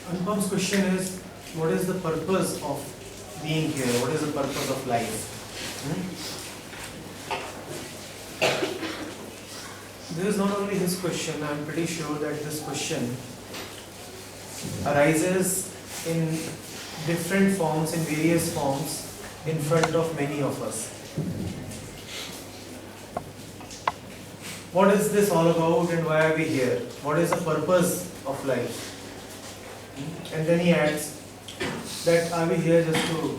Anupam's question is, what is the purpose of being here? What is the purpose of life? This is not only his question, I am pretty sure that this question arises in different forms, in various forms, in front of many of us. What is this all about and why are we here? What is the purpose of life? And then he adds that are we here just to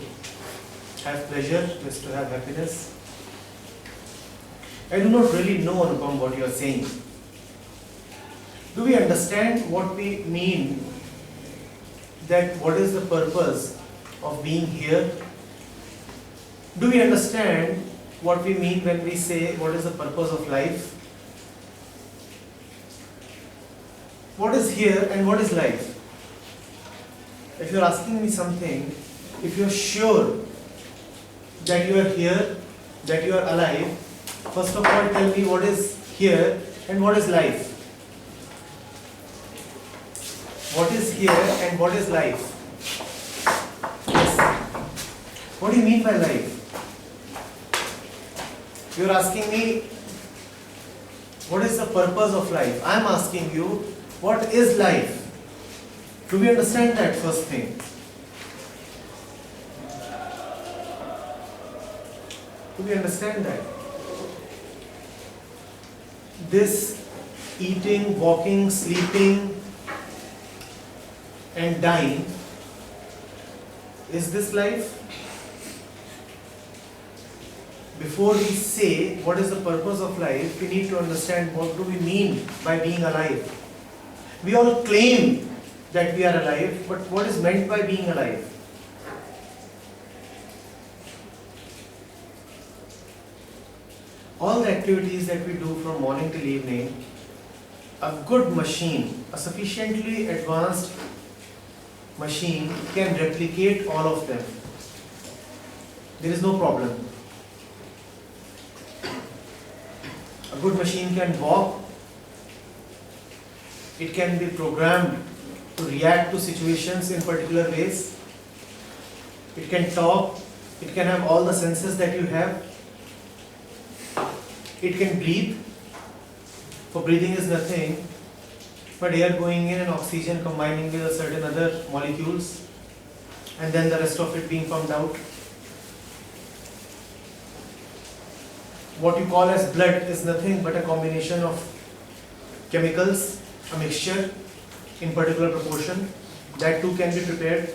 have pleasure, just to have happiness? I do not really know, Anupam, what you are saying. Do we understand what we mean? That what is the purpose of being here? Do we understand what we mean when we say what is the purpose of life? What is here and what is life? If you are asking me something, if you are sure that you are here, that you are alive, first of all tell me what is here and what is life. What is here and what is life? Yes. What do you mean by life? You are asking me what is the purpose of life? I am asking you what is life? Do we understand that first thing? Do we understand that? This eating, walking, sleeping and dying, is this life? Before we say what is the purpose of life, we need to understand what do we mean by being alive. We all claim that we are alive, but what is meant by being alive? All the activities that we do from morning till evening, a good machine, a sufficiently advanced machine can replicate all of them. There is no problem. A good machine can walk, it can be programmed to react to situations in particular ways, it can talk, it can have all the senses that you have, it can breathe. For breathing is nothing but air going in and oxygen combining with a certain other molecules and then the rest of it being pumped out. What you call as blood is nothing but a combination of chemicals, a mixture in particular proportion. That too can be prepared.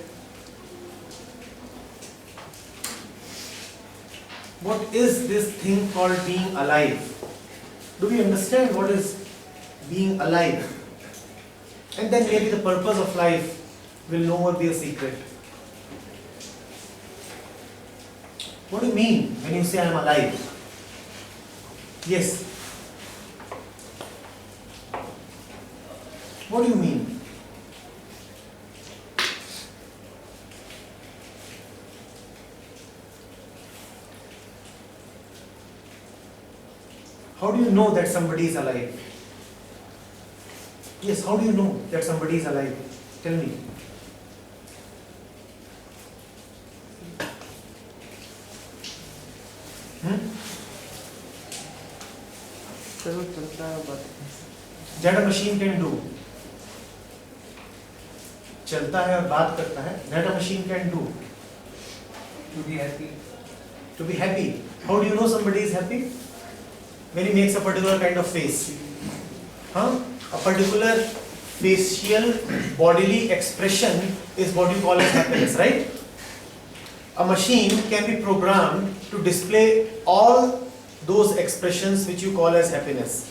What is this thing called being alive? Do we understand what is being alive? And then maybe the purpose of life will no more be a secret. What do you mean when you say I am alive? Yes. What do you mean? How do you know that somebody is alive? Yes, how do you know that somebody is alive? Tell me. That a machine can do. चलता है और बात करता है. That a machine can do. To be happy. To be happy. How do you know somebody is happy? When he makes a particular kind of face. A particular facial bodily expression is what you call as happiness, right? A machine can be programmed to display all those expressions which you call as happiness.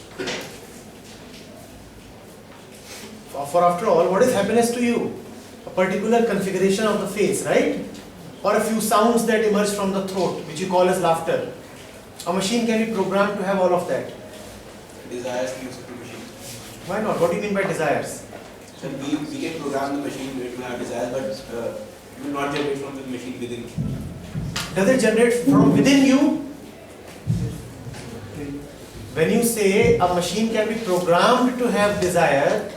For after all, what is happiness to you? A particular configuration of the face, right? Or a few sounds that emerge from the throat, which you call as laughter. A machine can be programmed to have all of that. Desires gives it to machine. Why not? What do you mean by desires? So we can program the machine to have desires, but it will not generate from the machine within. Does it generate from within you? When you say a machine can be programmed to have desire,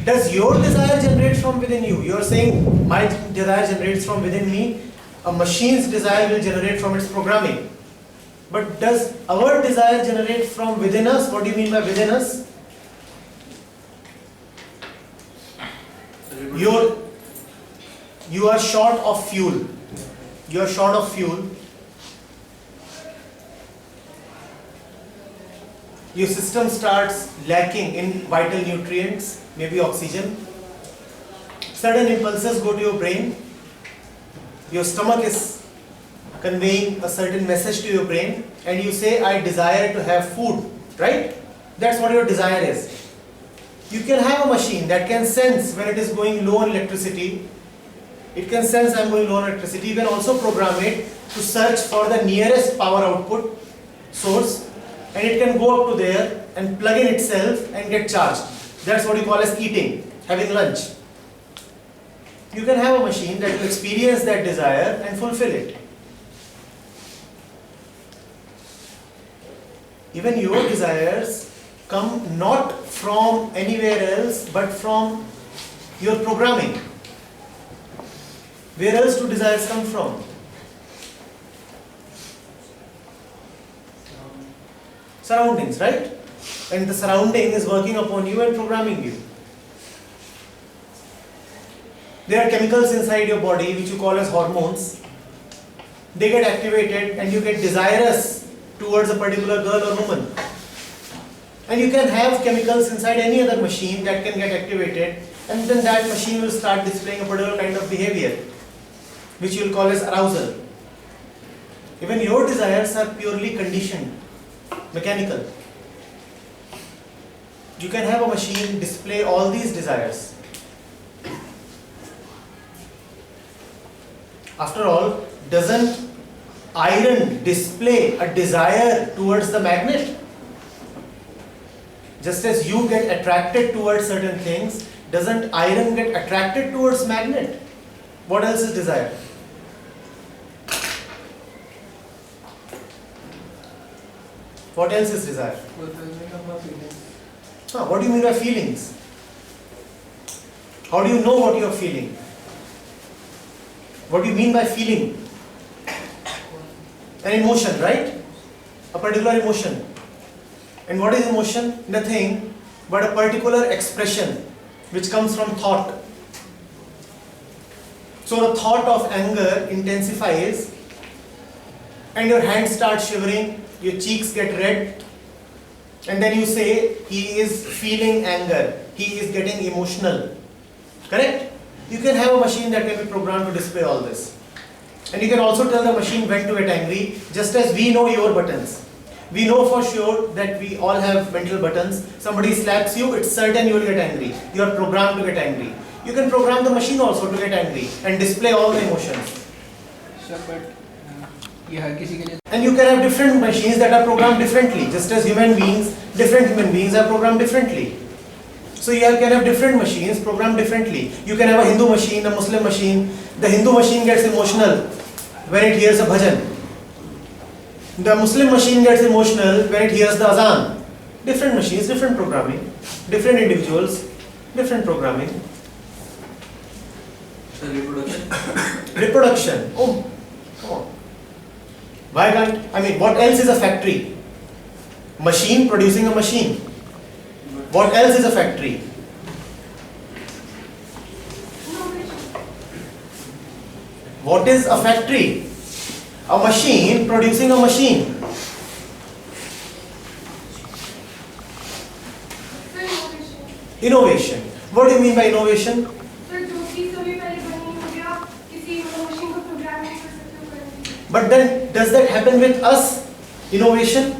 Does your desire generate from within you? You are saying my desire generates from within me. A machine's desire will generate from its programming. But does our desire generate from within us? What do you mean by within us? You are short of fuel. You are short of fuel. Your system starts lacking in vital nutrients, maybe oxygen. Sudden impulses go to your brain. Your stomach is conveying a certain message to your brain, and you say, I desire to have food, right? That's what your desire is. You can have a machine that can sense when it is going low on electricity. It can sense I'm going low on electricity. You can also program it to search for the nearest power output source, and it can go up to there and plug in itself and get charged. That's what you call as eating, having lunch. You can have a machine that will experience that desire and fulfill it. Even your desires come not from anywhere else but from your programming. Where else do desires come from? Surroundings, right? And the surrounding is working upon you and programming you. There are chemicals inside your body which you call as hormones. They get activated and you get desirous towards a particular girl or woman. And you can have chemicals inside any other machine that can get activated, and then that machine will start displaying a particular kind of behavior which you will call as arousal. Even your desires are purely conditioned, mechanical. You can have a machine display all these desires. After all, doesn't iron display a desire towards the magnet? Just as you get attracted towards certain things, doesn't iron get attracted towards magnet? What else is desire? What else is desire? What do you mean by feelings? How do you know what you are feeling? What do you mean by feeling? An emotion, right? A particular emotion. And what is emotion? Nothing but a particular expression which comes from thought. So the thought of anger intensifies and your hands start shivering, your cheeks get red, and then you say, he is feeling anger, he is getting emotional. Correct? You can have a machine that can be programmed to display all this. And you can also tell the machine when to get angry, just as we know your buttons. We know for sure that we all have mental buttons. Somebody slaps you, it's certain you will get angry. You are programmed to get angry. You can program the machine also to get angry and display all the emotions. Sir, but and you can have different machines that are programmed differently, just as different human beings are programmed differently. So you can have different machines programmed differently. You can have a Hindu machine, a Muslim machine. The Hindu machine gets emotional when it hears a bhajan. The Muslim machine gets emotional when it hears the azan. Different machines, different programming. Different individuals, different programming. So reproduction. Reproduction. Oh, come on. Why can't, what else is a factory? Machine producing a machine. What else is a factory? What is a factory? A machine producing a machine. Innovation. What do you mean by innovation? But then, does that happen with us? Innovation?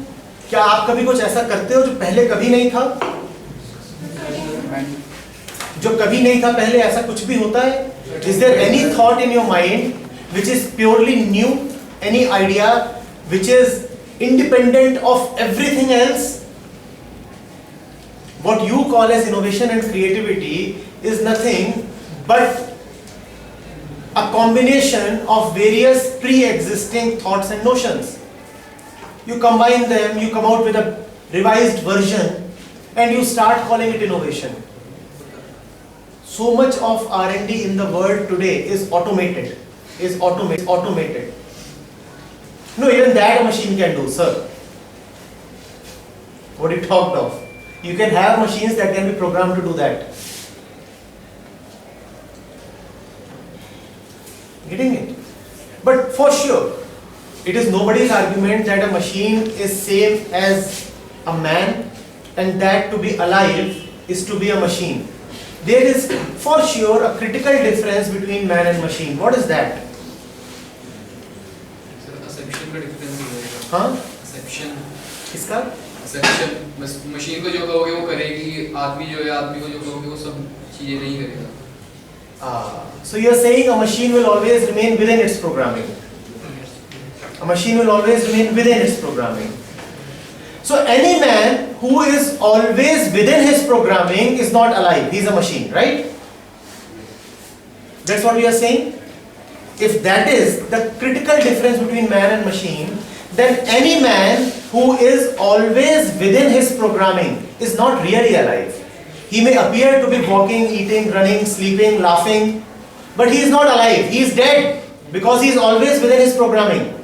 क्या आप कभी कुछ ऐसा करते हो जो पहले कभी नहीं था? जो कभी नहीं था पहले, ऐसा कुछ भी होता है? Is there any thought in your mind which is purely new? Any idea which is independent of everything else? What you call as innovation and creativity is nothing but a combination of various pre-existing thoughts and notions. You combine them, you come out with a revised version, and you start calling it innovation. so much of R&D in the world today is automated. Automated. No, even that a machine can do, sir. What you talked of. You can have machines that can be programmed to do that. Getting it? But for sure, it is nobody's argument that a machine is same as a man and that to be alive is to be a machine. There is for sure a critical difference between man and machine. What is that? Assumption का difference हो जाएगा. हाँ? Assumption. किसका? Assumption. Machine को जो कहोगे वो करेगी, आदमी जो है आदमी को जो कहोगे वो सब चीजें नहीं करेगा. So you are saying a machine will always remain within its programming. A machine will always remain within its programming. So any man who is always within his programming is not alive. He is a machine, right? That's what we are saying. If that is the critical difference between man and machine, then any man who is always within his programming is not really alive. He may appear to be walking, eating, running, sleeping, laughing, but he is not alive. He is dead because he is always within his programming.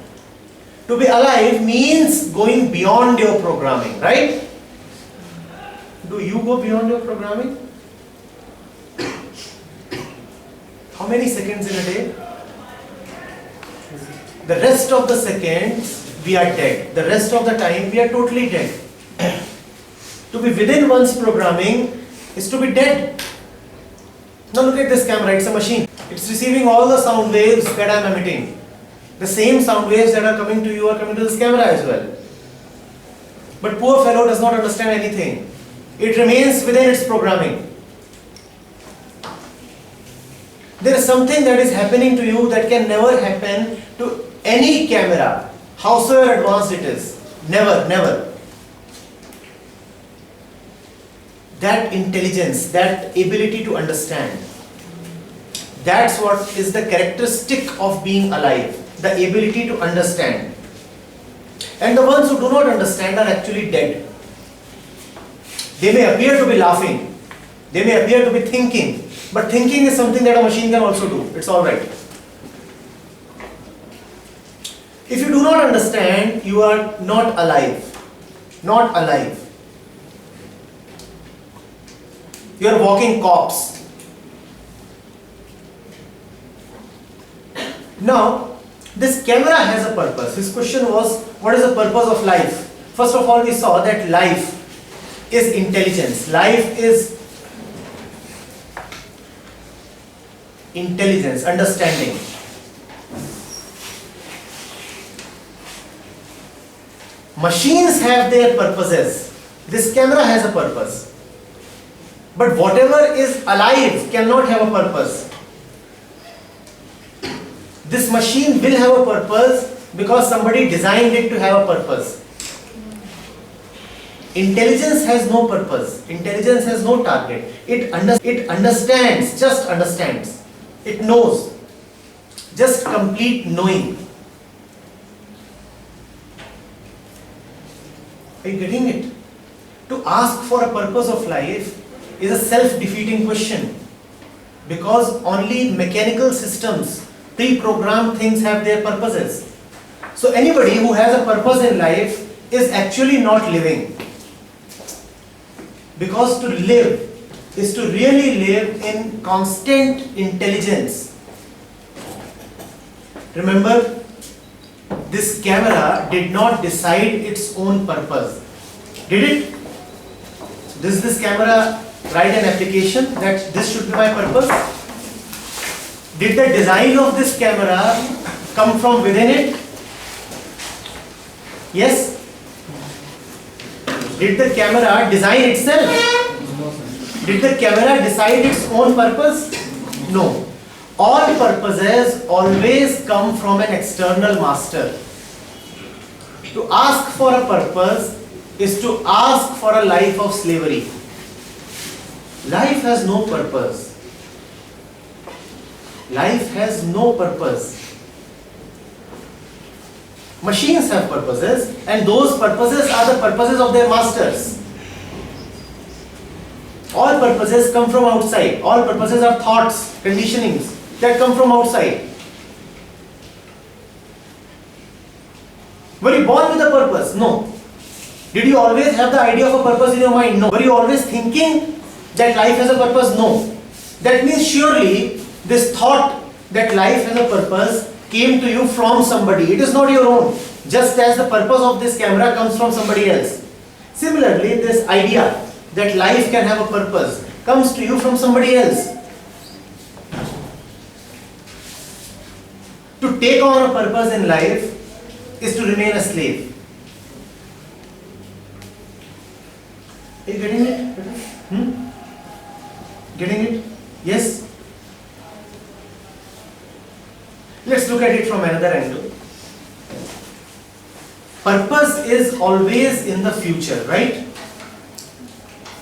To be alive means going beyond your programming, right? Do you go beyond your programming? How many seconds in a day? The rest of the seconds we are dead. The rest of the time we are totally dead. To be within one's programming is to be dead. Now look at this camera, it's a machine. It's receiving all the sound waves that I am emitting. The same sound waves that are coming to you are coming to this camera as well. But poor fellow does not understand anything. It remains within its programming. There is something that is happening to you that can never happen to any camera, howsoever advanced it is. Never, never. That intelligence, that ability to understand, that's what is the characteristic of being alive. The ability to understand. And the ones who do not understand are actually dead. They may appear to be laughing. They may appear to be thinking. But thinking is something that a machine can also do. It's alright. If you do not understand, you are not alive. Not alive. You are walking corpse. Now, this camera has a purpose. His question was, what is the purpose of life? First of all, we saw that life is intelligence. Life is intelligence, understanding. Machines have their purposes. This camera has a purpose. But whatever is alive cannot have a purpose. This machine will have a purpose because somebody designed it to have a purpose. Intelligence has no purpose. Intelligence has no target. It understands, just understands. It knows. Just complete knowing. Are you getting it? To ask for a purpose of life is a self-defeating question. Because only mechanical systems, pre-programmed things have their purposes. So anybody who has a purpose in life is actually not living. Because to live is to really live in constant intelligence. Remember, this camera did not decide its own purpose. Did it? Does this camera write an application that this should be my purpose? Did the design of this camera come from within it? Yes? Did the camera design itself? Did the camera decide its own purpose? No. All purposes always come from an external master. To ask for a purpose is to ask for a life of slavery. Life has no purpose. Life has no purpose. Machines have purposes, and those purposes are the purposes of their masters. All purposes come from outside. All purposes are thoughts, conditionings that come from outside. Were you born with a purpose? No. Did you always have the idea of a purpose in your mind? No. Were you always thinking that life has a purpose? No. That means surely this thought that life has a purpose came to you from somebody. It is not your own. Just as the purpose of this camera comes from somebody else. Similarly, this idea that life can have a purpose comes to you from somebody else. To take on a purpose in life is to remain a slave. Are you getting it? Getting it? Yes? Let's look at it from another angle. Purpose is always in the future, right?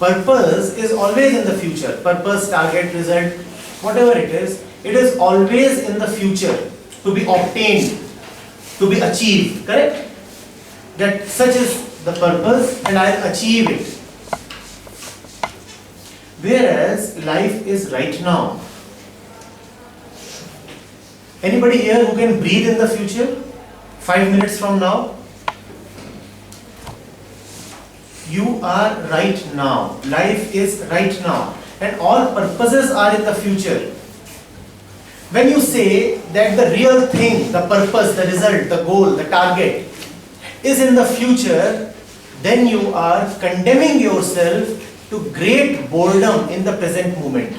Purpose is always in the future. Purpose, target, result, whatever it is always in the future to be obtained, to be achieved, correct? That such is the purpose and I'll achieve it. Whereas life is right now. Anybody here who can breathe in the future? 5 minutes from now? You are right now. Life is right now. And all purposes are in the future. When you say that the real thing, the purpose, the result, the goal, the target is in the future, then you are condemning yourself to great boredom in the present moment.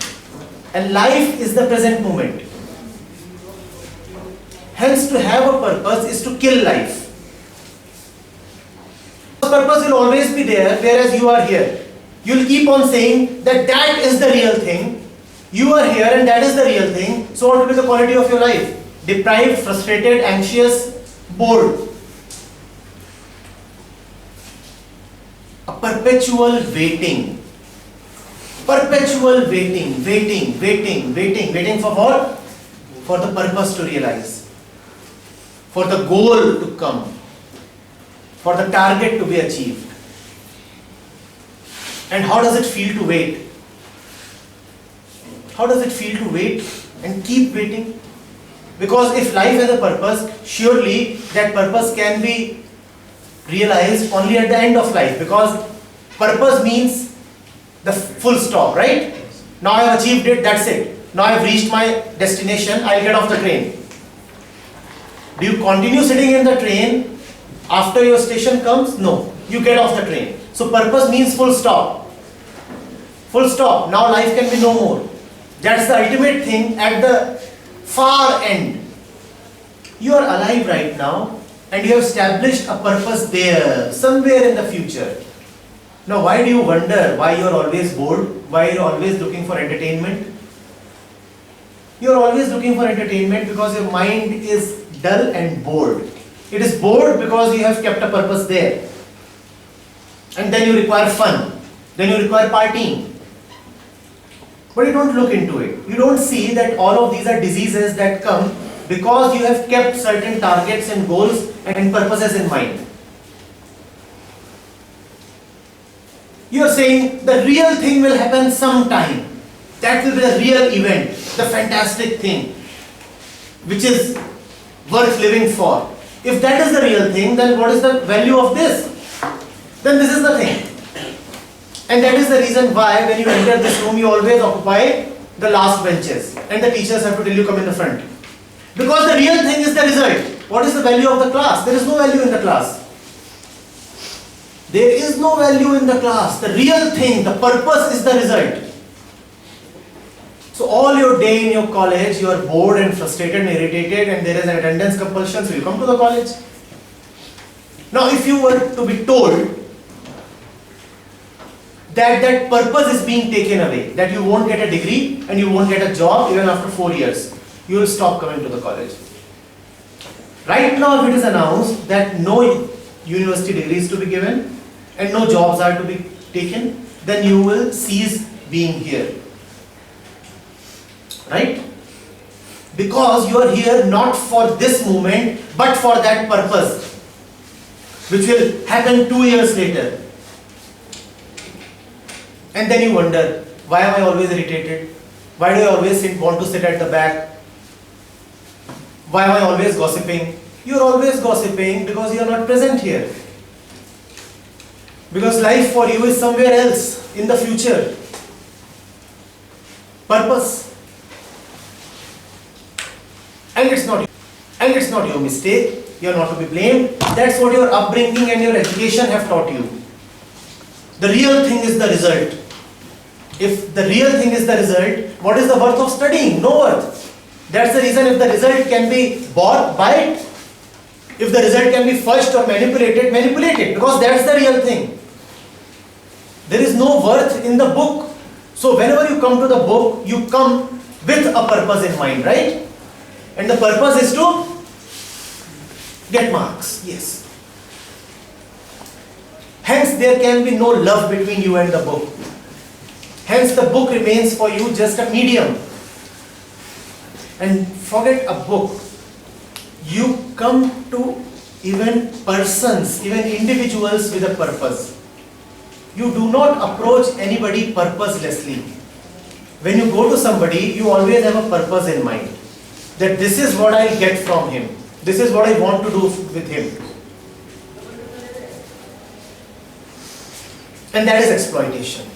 And life is the present moment. Hence, to have a purpose is to kill life. Purpose will always be there, whereas you are here. You'll keep on saying that that is the real thing. You are here and that is the real thing. So what will be the quality of your life? Deprived, frustrated, anxious, bored. A perpetual waiting. Perpetual waiting for what? For the purpose to realize. For the goal to come. For the target to be achieved. And how does it feel to wait? How does it feel to wait and keep waiting? Because if life has a purpose, surely that purpose can be realized only at the end of life. Because purpose means the full stop, right? Now I have achieved it, that's it. Now I have reached my destination, I'll get off the train. Do you continue sitting in the train after your station comes? No. You get off the train. So purpose means full stop. Full stop. Now life can be no more. That's the ultimate thing at the far end. You are alive right now and you have established a purpose there, somewhere in the future. Now why do you wonder why you are always bored? Why you are always looking for entertainment? You are always looking for entertainment because your mind is dull and bored. It is bored because you have kept a purpose there. And then you require fun. Then you require partying. But you don't look into it. You don't see that all of these are diseases that come because you have kept certain targets and goals and purposes in mind. You are saying the real thing will happen sometime. That will be the real event, the fantastic thing, which is worth living for. If that is the real thing, then what is the value of this? Then this is the thing. And that is the reason why when you enter this room, you always occupy the last benches. And the teachers have to tell you come in the front. Because the real thing is the result. What is the value of the class? There is no value in the class. There is no value in the class. The real thing, the purpose is the result. So all your day in your college, you are bored and frustrated and irritated and there is an attendance compulsion, so you come to the college. Now if you were to be told that that purpose is being taken away, that you won't get a degree and you won't get a job even after 4 years, you will stop coming to the college. Right now if it is announced that no university degrees to be given and no jobs are to be taken, then you will cease being here. Right? Because you are here not for this moment but for that purpose which will happen 2 years later. And then you wonder, Why am I always irritated? Why do I always want to sit at the back? Why am I always gossiping? You are always gossiping because you are not present here. Because life for you is somewhere else in the future. Purpose. And it's not your mistake. You are not to be blamed. That's what your upbringing and your education have taught you. The real thing is the result. If the real thing is the result, what is the worth of studying? No worth. That's the reason if the result can be bought, buy it. If the result can be fudged or manipulated, manipulate it. Because that's the real thing. There is no worth in the book. So whenever you come to the book, you come with a purpose in mind, right? And the purpose is to get marks. Yes. Hence there can be no love between you and the book. Hence the book remains for you just a medium. And forget a book. You come to even persons, even individuals with a purpose. You do not approach anybody purposelessly. When you go to somebody, you always have a purpose in mind. That this is what I get from him. This is what I want to do with him. And that is exploitation.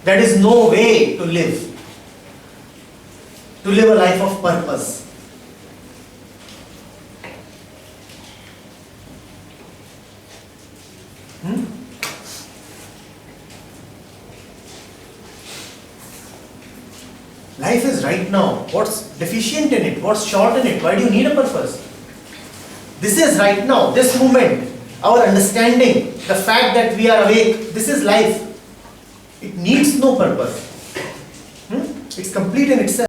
That is no way to live. To live a life of purpose. Life is right now. What's deficient in it? What's short in it? Why do you need a purpose? This is right now, this moment, our understanding, the fact that we are awake, this is life. It needs no purpose. It's complete in itself.